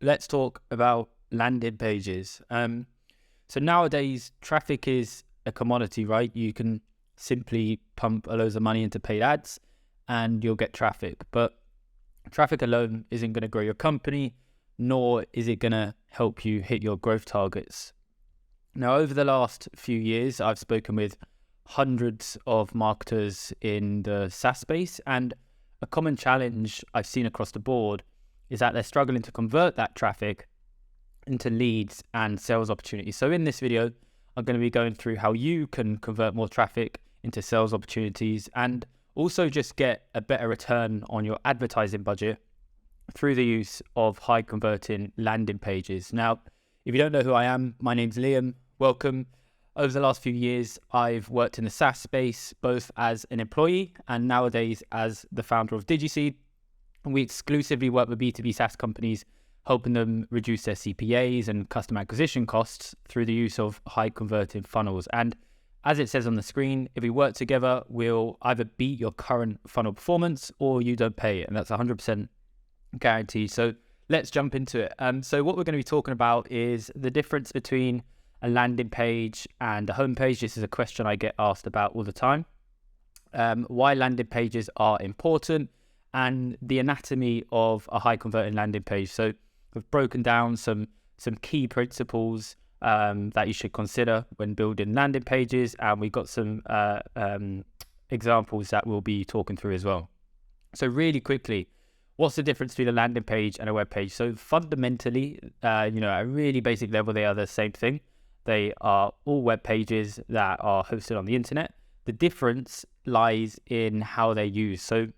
let's talk about landing pages. So nowadays, traffic is a commodity, right? You can simply pump a loads of money into paid ads and you'll get traffic. But traffic alone isn't going to grow your company, nor is it going to help you hit your growth targets. Now, over the last few years, I've spoken with hundreds of marketers in the SaaS space, and a common challenge I've seen across the board is that they're struggling to convert that traffic into leads and sales opportunities. So in this video, I'm going to be going through how you can convert more traffic into sales opportunities and also just get a better return on your advertising budget through the use of high converting landing pages. Now, if you don't know who I am, my name's Liam. Welcome. Over the last few years, I've worked in the SaaS space, both as an employee and nowadays as the founder of DigiSeed. And we exclusively work with B2B SaaS companies, helping them reduce their CPAs and customer acquisition costs through the use of high converting funnels. And as it says on the screen, if we work together, we'll either beat your current funnel performance or you don't pay it. And that's 100% guaranteed. So let's jump into it. So what we're going to be talking about is the difference between a landing page and a homepage. This is a question I get asked about all the time. Why landing pages are important and the anatomy of a high converting landing page. So we've broken down some key principles that you should consider when building landing pages, and we've got some examples that we'll be talking through as well. So really quickly, what's the difference between a landing page and a web page? So fundamentally, at a really basic level, they are the same thing. They are all web pages that are hosted on the internet. The difference lies in how they're used. So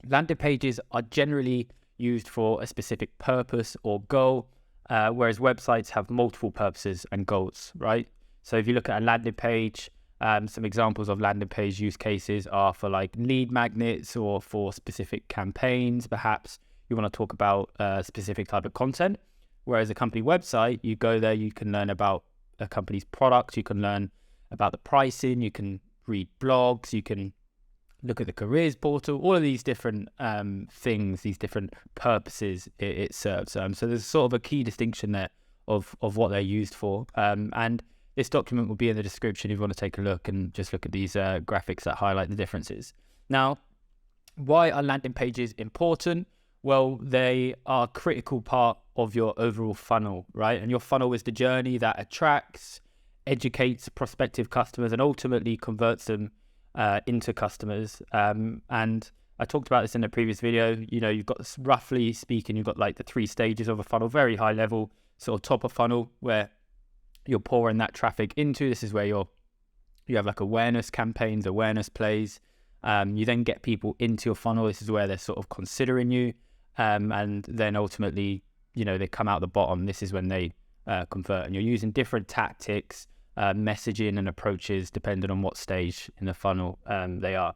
landing pages are generally used for a specific purpose or goal, whereas websites have multiple purposes and goals, right? So if you look at a landing page, some examples of landing page use cases are for like lead magnets or for specific campaigns. Perhaps you want to talk about a specific type of content, whereas a company website, you go there, you can learn about a company's products, you can learn about the pricing, you can read blogs, you can look at the careers portal, all of these different things, these different purposes it serves. So there's sort of a key distinction there of what they're used for. And this document will be in the description if you want to take a look and just look at these graphics that highlight the differences. Now, why are landing pages important? Well, they are a critical part of your overall funnel, right? And your funnel is the journey that attracts, educates prospective customers, and ultimately converts them into customers. And I talked about this in a previous video. You've got, roughly speaking, you've got like the 3 stages of a funnel, very high level, sort of top of funnel, where you're pouring that traffic into. This is where you have like awareness campaigns, awareness plays. You then get people into your funnel. This is where they're sort of considering you. And then ultimately, they come out the bottom. This is when they convert. And you're using different tactics, messaging and approaches depending on what stage in the funnel they are.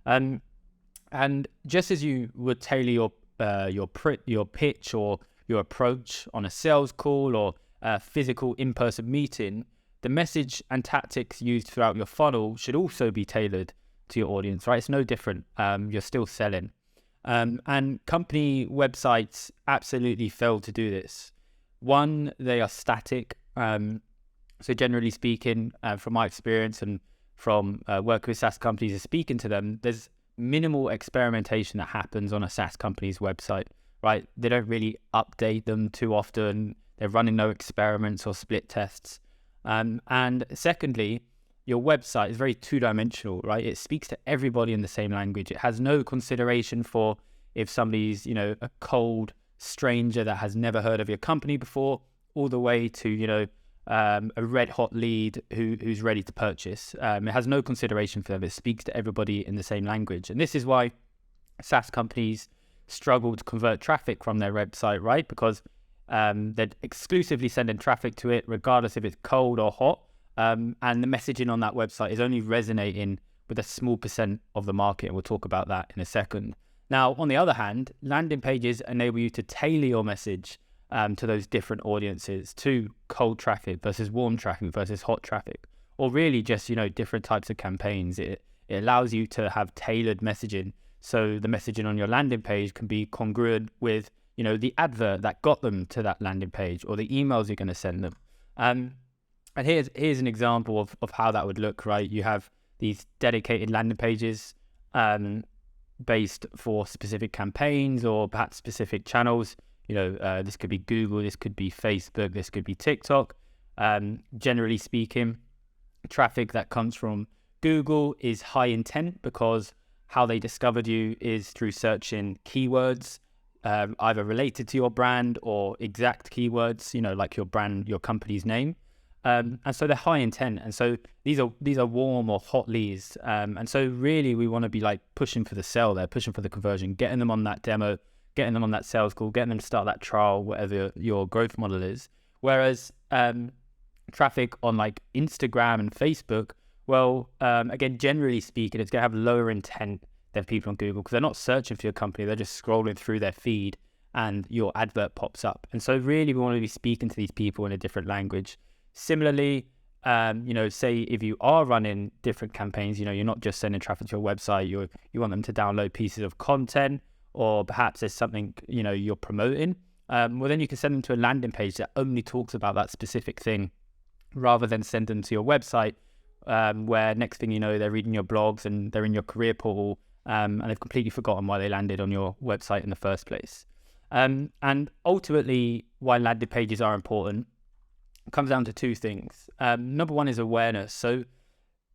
And just as you would tailor your pitch or your approach on a sales call or a physical in-person meeting, the message and tactics used throughout your funnel should also be tailored to your audience, right? It's no different. You're still selling. And company websites absolutely fail to do this. One, they are static. So generally speaking, from my experience and from working with SaaS companies and speaking to them, there's minimal experimentation that happens on a SaaS company's website, right? They don't really update them too often. They're running no experiments or split tests. And secondly, your website is very two-dimensional, right? It speaks to everybody in the same language. It has no consideration for if somebody's, a cold stranger that has never heard of your company before, all the way to, a red-hot lead who's ready to purchase. It has no consideration for them. It speaks to everybody in the same language. And this is why SaaS companies struggle to convert traffic from their website, right? Because they're exclusively sending traffic to it, regardless if it's cold or hot. And the messaging on that website is only resonating with a small percent of the market. And we'll talk about that in a second. Now, on the other hand, landing pages enable you to tailor your message to those different audiences, to cold traffic versus warm traffic versus hot traffic, or really just, different types of campaigns. It allows you to have tailored messaging. So the messaging on your landing page can be congruent with the advert that got them to that landing page, or the emails you're going to send them. And here's an example of how that would look, right? You have these dedicated landing pages based for specific campaigns or perhaps specific channels. This could be Google, this could be Facebook, this could be TikTok. Generally speaking, traffic that comes from Google is high intent because how they discovered you is through searching keywords, either related to your brand or exact keywords, like your brand, your company's name. And so they're high intent. And so these are warm or hot leads. And so really we want to be like pushing for the sell there, pushing for the conversion, getting them on that demo, getting them on that sales call, getting them to start that trial, whatever your growth model is. Whereas traffic on like Instagram and Facebook, well, again, generally speaking, it's going to have lower intent than people on Google because they're not searching for your company. They're just scrolling through their feed and your advert pops up. And so really we want to be speaking to these people in a different language. Similarly, say if you are running different campaigns, you're not just sending traffic to your website, you want them to download pieces of content, or perhaps there's something, you're promoting. Well, then you can send them to a landing page that only talks about that specific thing, rather than send them to your website, where next thing you know, they're reading your blogs and they're in your career portal, and they've completely forgotten why they landed on your website in the first place. And ultimately, why landing pages are important comes down to two things. Number one is awareness. So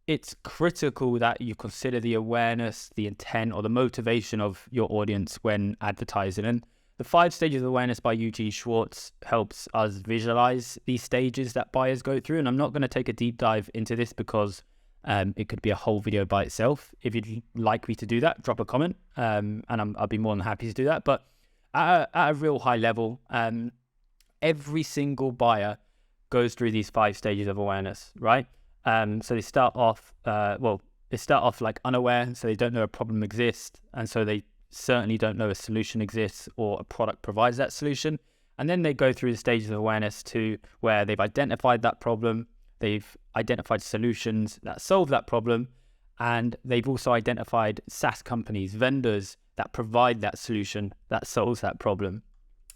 it's critical that you consider the awareness, the intent, or the motivation of your audience when advertising. And the 5 stages of awareness by Eugene Schwartz helps us visualize these stages that buyers go through. And I'm not going to take a deep dive into this because it could be a whole video by itself. If you'd like me to do that, drop a comment, and I'll be more than happy to do that. But at a real high level, every single buyer goes through these 5 stages of awareness, right? So they start off, like unaware, so they don't know a problem exists, and so they certainly don't know a solution exists or a product provides that solution. And then they go through the stages of awareness to where they've identified that problem, they've identified solutions that solve that problem, and they've also identified SaaS companies, vendors that provide that solution that solves that problem.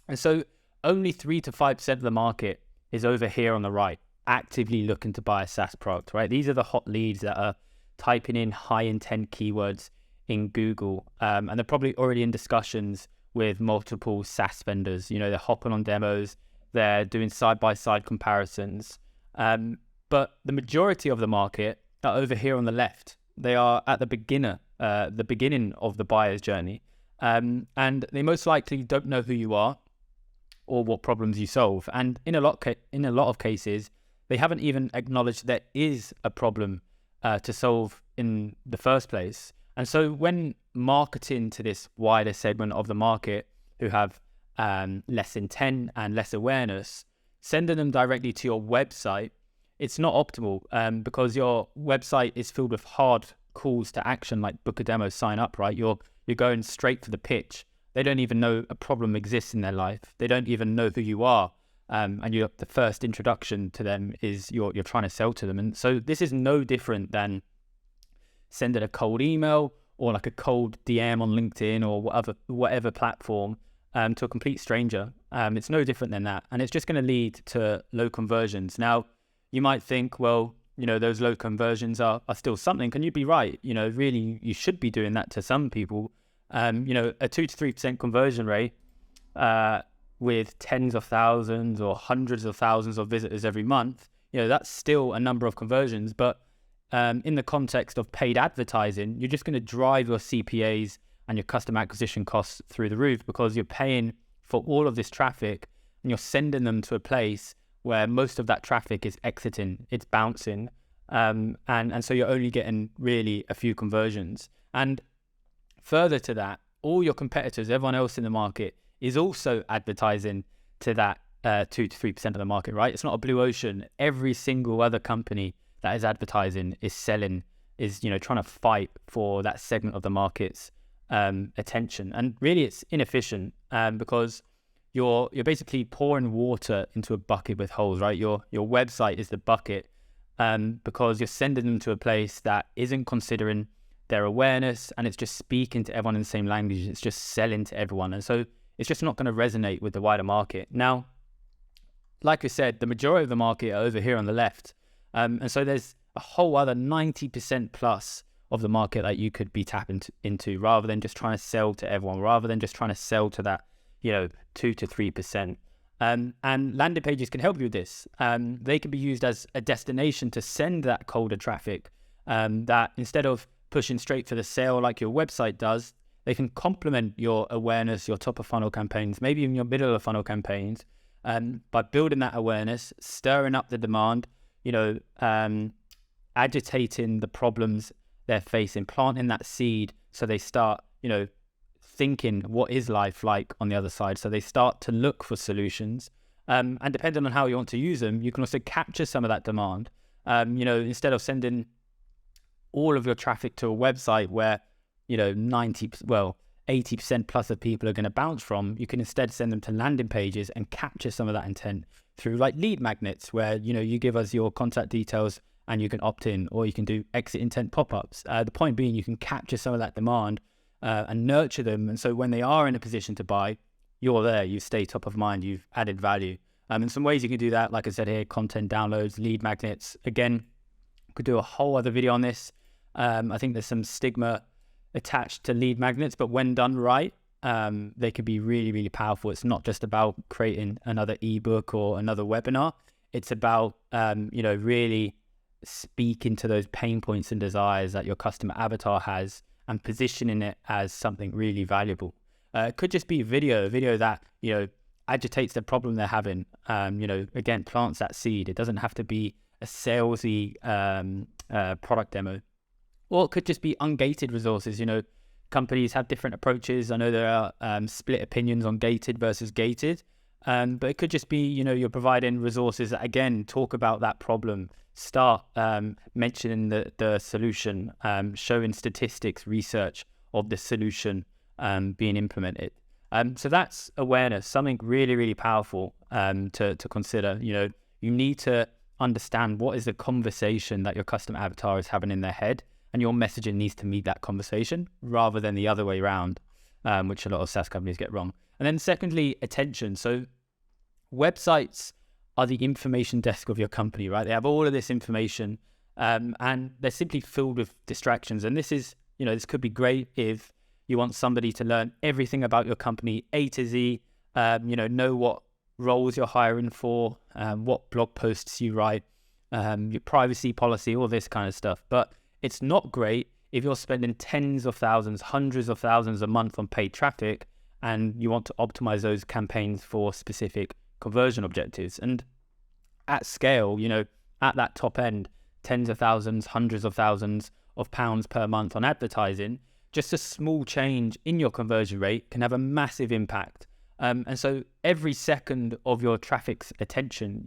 And so only 3 to 5% of the market is over here on the right, actively looking to buy a SaaS product, right? These are the hot leads that are typing in high intent keywords in Google, and they're probably already in discussions with multiple SaaS vendors. They're hopping on demos, they're doing side-by-side comparisons. But the majority of the market are over here on the left. They are at the beginning of the buyer's journey, and they most likely don't know who you are or what problems you solve. And in a lot of cases, they haven't even acknowledged there is a problem to solve in the first place. And so when marketing to this wider segment of the market who have less intent and less awareness, sending them directly to your website, it's not optimal because your website is filled with hard calls to action, like book a demo, sign up, right? You're going straight for the pitch. They don't even know a problem exists in their life. They don't even know who you are. And the first introduction to them is you're trying to sell to them. And so this is no different than sending a cold email or like a cold DM on LinkedIn or whatever platform to a complete stranger. It's no different than that. And it's just going to lead to low conversions. Now, you might think, well, those low conversions are still something. Can you be right? Really, you should be doing that to some people. A 2 to 3% conversion rate with tens of thousands or hundreds of thousands of visitors every month, that's still a number of conversions. But in the context of paid advertising, you're just going to drive your CPAs and your customer acquisition costs through the roof because you're paying for all of this traffic and you're sending them to a place where most of that traffic is exiting, it's bouncing. And so you're only getting really a few conversions. And further to that, all your competitors, everyone else in the market is also advertising to that 2 to 3% of the market, right? It's not a blue ocean. Every single other company that is advertising is selling, is trying to fight for that segment of the market's attention. And really it's inefficient because you're basically pouring water into a bucket with holes, right? Your website is the bucket because you're sending them to a place that isn't considering their awareness, and it's just speaking to everyone in the same language. It's just selling to everyone. And so it's just not going to resonate with the wider market. Now, like I said, the majority of the market are over here on the left. And so there's a whole other 90% plus of the market that you could be tapping into, rather than just trying to sell to everyone, rather than just trying to sell to that, 2 to 3%. And landing pages can help you with this. They can be used as a destination to send that colder traffic, that instead of pushing straight for the sale like your website does, they can complement your awareness, your top of funnel campaigns, maybe even your middle of funnel campaigns, by building that awareness, stirring up the demand, agitating the problems they're facing, planting that seed so they start, thinking what is life like on the other side. So they start to look for solutions. And depending on how you want to use them, you can also capture some of that demand. Instead of sending all of your traffic to a website where, 80% plus of people are going to bounce from, you can instead send them to landing pages and capture some of that intent through like lead magnets, where, you give us your contact details and you can opt in, or you can do exit intent pop-ups. The point being, you can capture some of that demand and nurture them. And so when they are in a position to buy, you're there, you stay top of mind, you've added value. And some ways you can do that, like I said here, content downloads, lead magnets. Again, could do a whole other video on this. I think there's some stigma attached to lead magnets, but when done right, they could be really, really powerful. It's not just about creating another ebook or another webinar. It's about, really speaking to those pain points and desires that your customer avatar has and positioning it as something really valuable. It could just be a video that, agitates the problem they're having, again, plants that seed. It doesn't have to be a salesy product demo. Or it could just be ungated resources. Companies have different approaches. I know there are split opinions on gated versus gated. But it could just be, you're providing resources that, again, talk about that problem, start mentioning the solution, showing statistics, research of the solution being implemented. So that's awareness, something really, really powerful to consider. You need to understand what is the conversation that your customer avatar is having in their head, and your messaging needs to meet that conversation rather than the other way around, which a lot of SaaS companies get wrong. And then secondly, attention. So websites are the information desk of your company, right? They have all of this information, and they're simply filled with distractions. And this is, this could be great if you want somebody to learn everything about your company, A to Z, know what roles you're hiring for, what blog posts you write, your privacy policy, all this kind of stuff. But it's not great if you're spending tens of thousands, hundreds of thousands a month on paid traffic, and you want to optimize those campaigns for specific conversion objectives. And at scale, at that top end, tens of thousands, hundreds of thousands of pounds per month on advertising, just a small change in your conversion rate can have a massive impact. And so every second of your traffic's attention,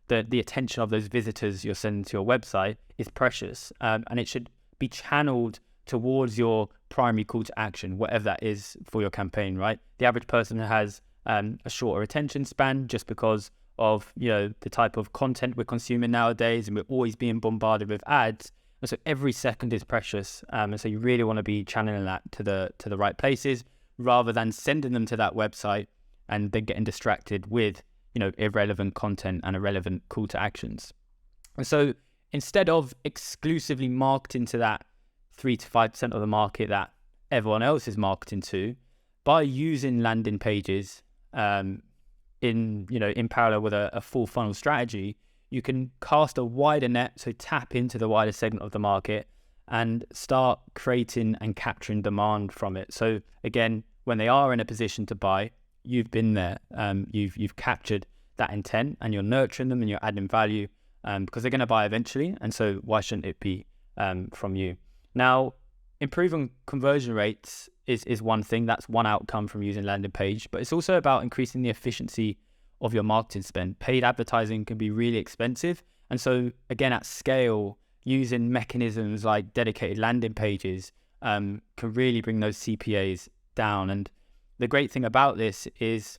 the attention of those visitors you're sending to your website is precious, and it should be channeled towards your primary call to action, whatever that is for your campaign, right? The average person has a shorter attention span just because of, the type of content we're consuming nowadays, and we're always being bombarded with ads. And so every second is precious. And so you really want to be channeling that to the right places, rather than sending them to that website and then getting distracted with, irrelevant content and irrelevant call to actions. And so instead of exclusively marketing to that 3 to 5% of the market that everyone else is marketing to, by using landing pages in parallel with a full funnel strategy, you can cast a wider net, so tap into the wider segment of the market and start creating and capturing demand from it. So again, when they are in a position to buy, you've been there, you've captured that intent, and you're nurturing them and you're adding value, because they're going to buy eventually. And so why shouldn't it be from you? Now, improving conversion rates is one thing. That's one outcome from using landing page, but it's also about increasing the efficiency of your marketing spend. Paid advertising can be really expensive. And so again, at scale, using mechanisms like dedicated landing pages can really bring those CPAs down. And the great thing about this is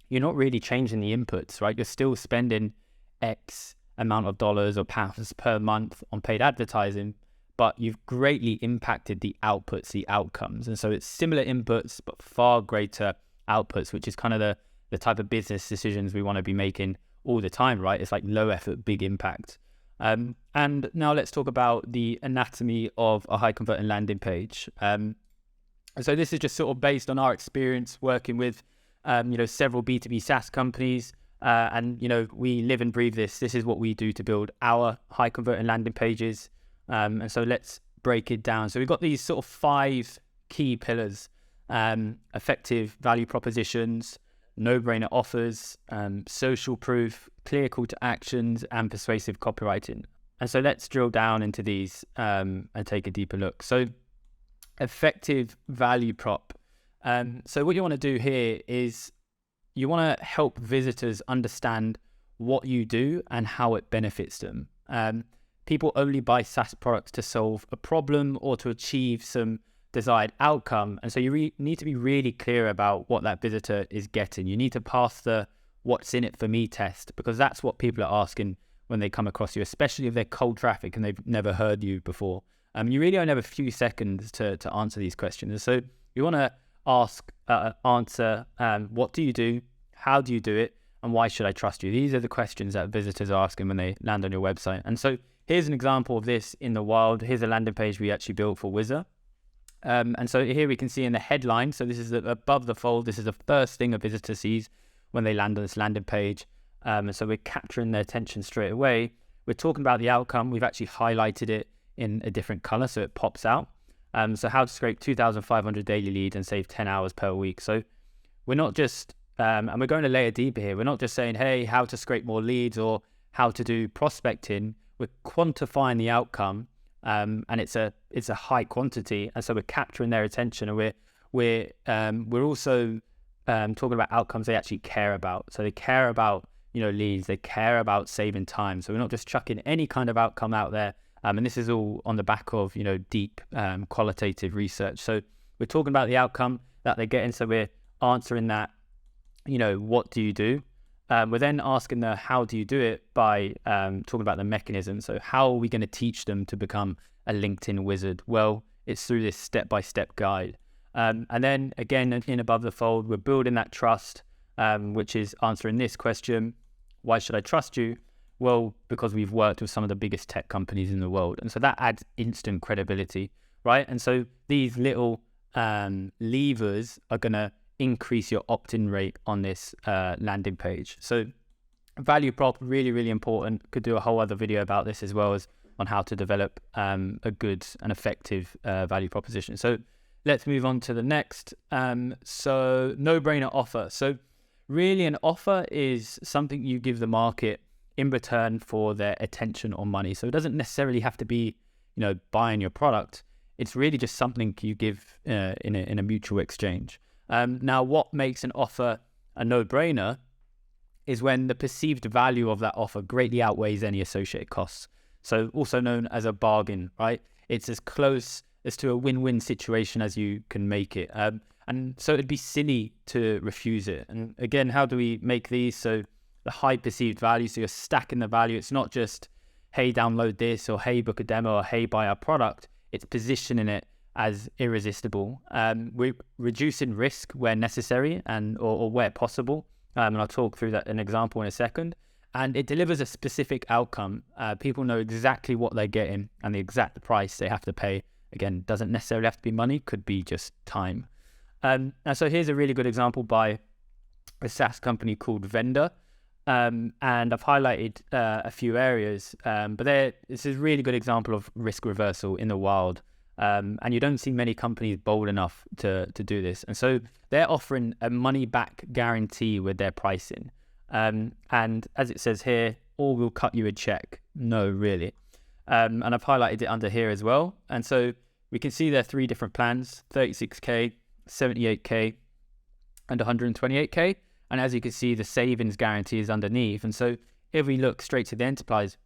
you're not really changing the inputs, right? You're still spending X amount of dollars or pounds per month on paid advertising, but you've greatly impacted the outputs, the outcomes. And so it's similar inputs, but far greater outputs, which is kind of the type of business decisions we want to be making all the time, right? It's like low effort, big impact. And now let's talk about the anatomy of a high converting landing page. So this is just sort of based on our experience working with, several B2B SaaS companies. And we live and breathe this. This is what we do to build our high converting landing pages. And so let's break it down. So we've got these sort of 5 key pillars: effective value propositions, no-brainer offers, social proof, clear call to actions, and persuasive copywriting. And so let's drill down into these and take a deeper look. So effective value prop. So what you want to do here is you want to help visitors understand what you do and how it benefits them. People only buy SaaS products to solve a problem or to achieve some desired outcome. And so you need to be really clear about what that visitor is getting. You need to pass the what's in it for me test, because that's what people are asking when they come across you, especially if they're cold traffic and they've never heard you before. You really only have a few seconds to answer these questions. And so you want to answer, what do you do? How do you do it? And why should I trust you? These are the questions that visitors are asking when they land on your website. And so here's an example of this in the wild. Here's a landing page we actually built for Wizard. And so here we can see in the headline, so this is above the fold, this is the first thing a visitor sees when they land on this landing page. And so we're capturing their attention straight away. We're talking about the outcome. We've actually highlighted it in a different color so it pops out. So how to scrape 2,500 daily leads and save 10 hours per week. So we're not just, and we're going a layer deeper here. We're not just saying, hey, how to scrape more leads or how to do prospecting. We're quantifying the outcome. And it's a high quantity, and so we're capturing their attention, and we're also talking about outcomes they actually care about. So they care about leads, they care about saving time. So we're not just chucking any kind of outcome out there, and this is all on the back of deep qualitative research. So we're talking about the outcome that they're getting. So we're answering that. What do you do? We're then asking the how do you do it by talking about the mechanism. So how are we going to teach them to become a LinkedIn wizard? Well, it's through this step-by-step guide. And then again, in above the fold, we're building that trust, which is answering this question: why should I trust you? Well, because we've worked with some of the biggest tech companies in the world. And so that adds instant credibility, right? And so these little levers are going to increase your opt-in rate on this landing page. So value prop, really, really important. Could do a whole other video about this as well as on how to develop a good and effective value proposition. So let's move on to the next. So no-brainer offer. So really an offer is something you give the market in return for their attention or money. So it doesn't necessarily have to be, buying your product. It's really just something you give in a mutual exchange. Now, what makes an offer a no-brainer is when the perceived value of that offer greatly outweighs any associated costs. So also known as a bargain, right? It's as close as to a win-win situation as you can make it. And so it'd be silly to refuse it. And again, how do we make these? So the high perceived value, so you're stacking the value. It's not just, hey, download this, or hey, book a demo, or hey, buy our product. It's positioning it as irresistible. We're reducing risk where necessary or where possible. And I'll talk through that an example in a second. And it delivers a specific outcome. People know exactly what they're getting and the exact price they have to pay. Again, doesn't necessarily have to be money, could be just time. And so here's a really good example by a SaaS company called Vendor. And I've highlighted a few areas, but this is a really good example of risk reversal in the wild. And you don't see many companies bold enough to do this. And so they're offering a money-back guarantee with their pricing. And as it says here, or we'll cut you a check. No, really. And I've highlighted it under here as well. And so we can see there are 3 different plans: 36K, 78K, and 128K. And as you can see, the savings guarantee is underneath. And so if we look straight to the enterprise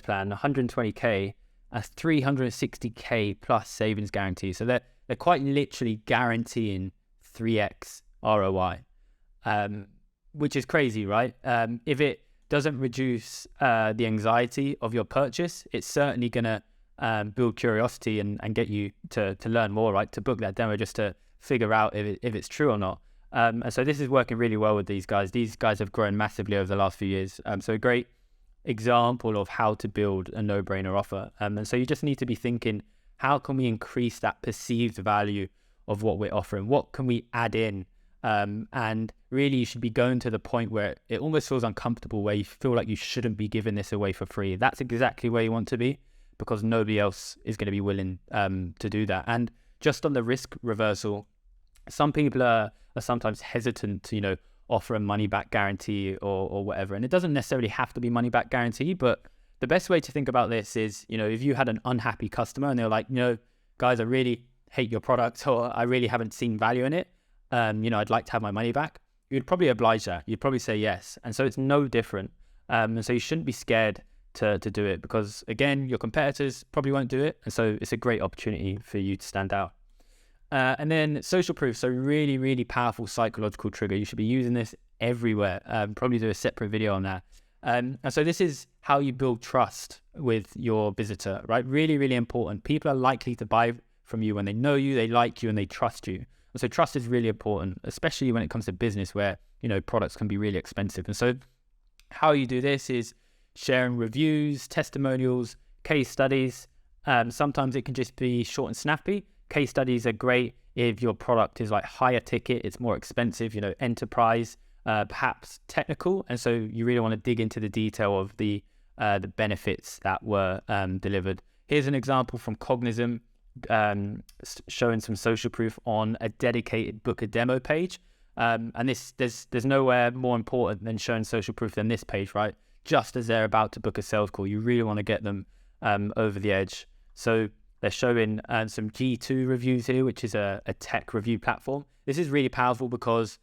plan, 120K, a 360K plus savings guarantee. So they're quite literally guaranteeing 3x ROI, which is crazy, right? If it doesn't reduce the anxiety of your purchase, it's certainly going to build curiosity and get you to learn more, right? To book that demo just to figure out if it's true or not. And so this is working really well with these guys. These guys have grown massively over the last few years. So a great example of how to build a no-brainer offer. And so you just need to be thinking, how can we increase that perceived value of what we're offering? What can we add in? And really, you should be going to the point where it almost feels uncomfortable, where you feel like you shouldn't be giving this away for free. That's exactly where you want to be, because nobody else is going to be willing to do that. And just on the risk reversal, some people are sometimes hesitant to, offer a money back guarantee or whatever. And it doesn't necessarily have to be money back guarantee, but the best way to think about this is, if you had an unhappy customer and they're like, guys, I really hate your product, or I really haven't seen value in it. I'd like to have my money back. You'd probably oblige that. You'd probably say yes. And so it's no different. And so you shouldn't be scared to do it, because again, your competitors probably won't do it. And so it's a great opportunity for you to stand out. And then social proof. So really, really powerful psychological trigger. You should be using this everywhere. Probably do a separate video on that. And so this is how you build trust with your visitor, right? Really, really important. People are likely to buy from you when they know you, they like you, and they trust you. And so trust is really important, especially when it comes to business where, products can be really expensive. And so how you do this is sharing reviews, testimonials, case studies. Sometimes it can just be short and snappy. Case studies are great if your product is like higher ticket, it's more expensive, enterprise, perhaps technical. And so you really want to dig into the detail of the benefits that were delivered. Here's an example from Cognizant, showing some social proof on a dedicated book a demo page. And there's nowhere more important than showing social proof than this page, right? Just as they're about to book a sales call, you really want to get them over the edge. So they're showing some G2 reviews here, which is a tech review platform. This is really powerful because,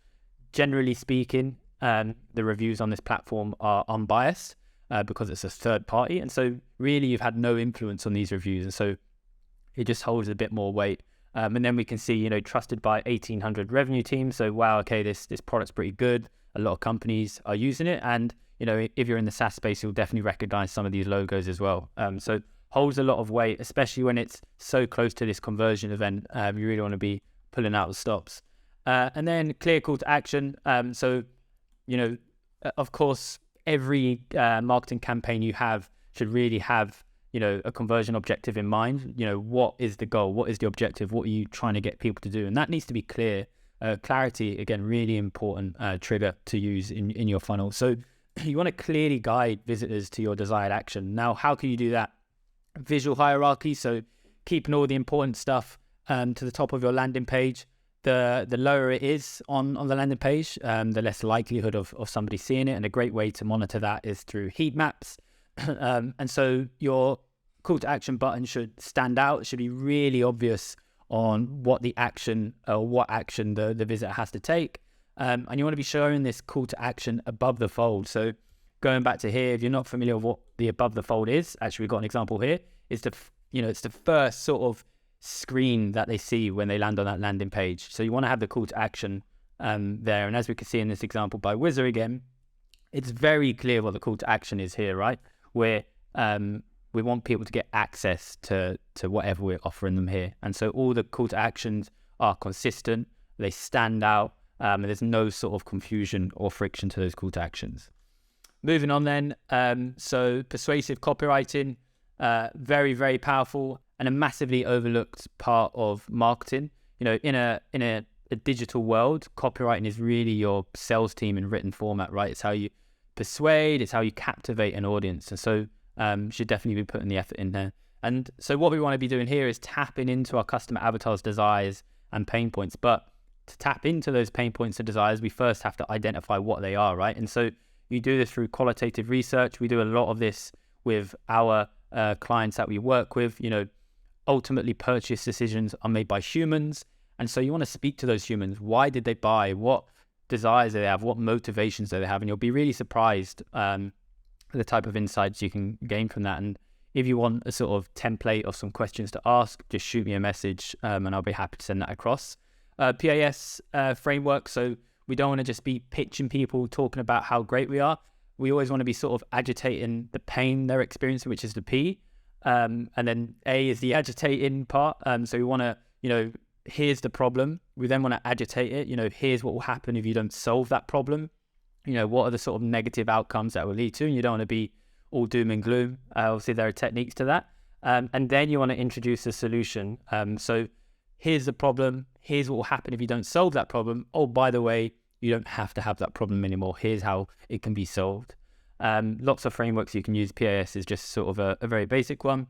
generally speaking, the reviews on this platform are unbiased because it's a third party. And so really you've had no influence on these reviews. And so it just holds a bit more weight. And then we can see, trusted by 1,800 revenue teams. So, wow, okay, this product's pretty good. A lot of companies are using it. And, if you're in the SaaS space, you'll definitely recognize some of these logos as well. So holds a lot of weight, especially when it's so close to this conversion event. You really want to be pulling out the stops. And then clear call to action. So, of course, every marketing campaign you have should really have a conversion objective in mind. What is the goal? What is the objective? What are you trying to get people to do? And that needs to be clear. Clarity, again, really important trigger to use in your funnel. So you want to clearly guide visitors to your desired action. Now, how can you do that? Visual hierarchy. So keeping all the important stuff to the top of your landing page. The lower it is on the landing page, the less likelihood of somebody seeing it. And a great way to monitor that is through heat maps. And so your call to action button should stand out. It should be really obvious on what the action or what action the visitor has to take. And you want to be showing this call to action above the fold. So going back to here, if you're not familiar with what the above the fold is, actually we've got an example here. It's the first sort of screen that they see when they land on that landing page. So you want to have the call to action there. And as we can see in this example by Wizard again, it's very clear what the call to action is here, right? Where we want people to get access to whatever we're offering them here. And so all the call to actions are consistent, they stand out, and there's no sort of confusion or friction to those call to actions. Moving on then, so persuasive copywriting, very, very powerful and a massively overlooked part of marketing. In a digital world, copywriting is really your sales team in written format, right? It's how you persuade, it's how you captivate an audience. And so should definitely be putting the effort in there. And so what we want to be doing here is tapping into our customer avatars' desires and pain points. But to tap into those pain points and desires, we first have to identify what they are, right? And so you do this through qualitative research. We do a lot of this with our clients that we work with. Ultimately purchase decisions are made by humans. And so you want to speak to those humans. Why did they buy? What desires do they have? What motivations do they have? And you'll be really surprised the type of insights you can gain from that. And if you want a sort of template of some questions to ask, just shoot me a message and I'll be happy to send that across. PIS Framework. So we don't want to just be pitching people, talking about how great we are. We always want to be sort of agitating the pain they're experiencing, which is the P. And then A is the agitating part. So we want to, here's the problem. We then want to agitate it. Here's what will happen if you don't solve that problem. What are the sort of negative outcomes that will lead to? And you don't want to be all doom and gloom. Obviously, there are techniques to that. And then you want to introduce a solution. So here's the problem. Here's what will happen if you don't solve that problem. Oh, by the way, you don't have to have that problem anymore. Here's how it can be solved. Lots of frameworks you can use. PIS is just sort of a very basic one.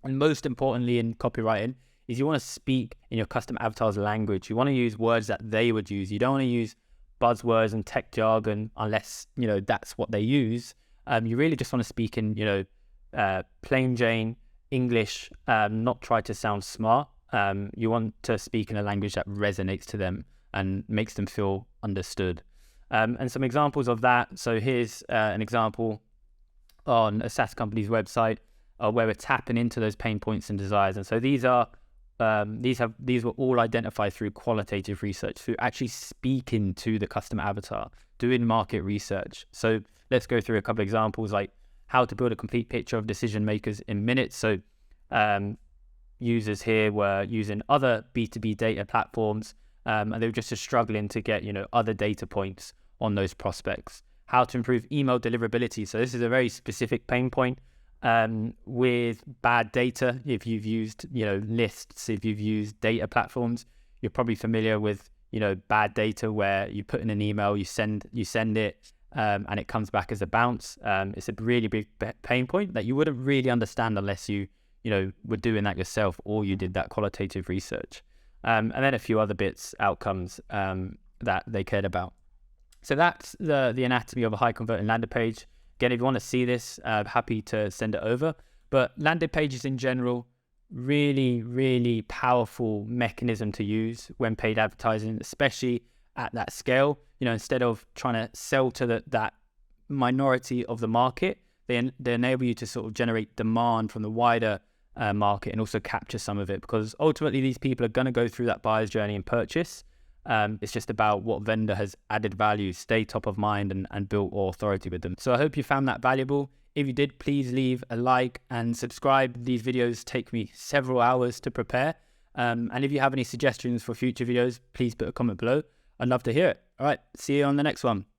And most importantly in copywriting is you want to speak in your custom avatar's language. You want to use words that they would use. You don't want to use buzzwords and tech jargon unless, that's what they use. You really just want to speak in, plain Jane English, not try to sound smart. You want to speak in a language that resonates to them and makes them feel understood. And some examples of that. So here's an example on a SaaS company's website where we're tapping into those pain points and desires. And so these were all identified through qualitative research, through actually speaking to the customer avatar, doing market research. So let's go through a couple of examples, like how to build a complete picture of decision makers in minutes. So users here were using other B2B data platforms, and they were just struggling to get, other data points on those prospects. How to improve email deliverability. So this is a very specific pain point. With bad data, if you've used, lists, if you've used data platforms, you're probably familiar with, bad data where you put in an email, you send it, and it comes back as a bounce. It's a really big pain point that you wouldn't really understand unless you were doing that yourself or you did that qualitative research. And then a few other outcomes that they cared about. So that's the anatomy of a high converting landing page. Again, if you want to see this, happy to send it over. But landing pages in general, really, really powerful mechanism to use when paid advertising, especially at that scale. Instead of trying to sell to that minority of the market, they enable you to sort of generate demand from the wider market and also capture some of it, because ultimately these people are going to go through that buyer's journey and purchase. It's just about what vendor has added value, stay top of mind and built authority with them. So I hope you found that valuable. If you did, please leave a like and subscribe. These videos take me several hours to prepare. And if you have any suggestions for future videos, please put a comment below. I'd love to hear it. All right, see you on the next one.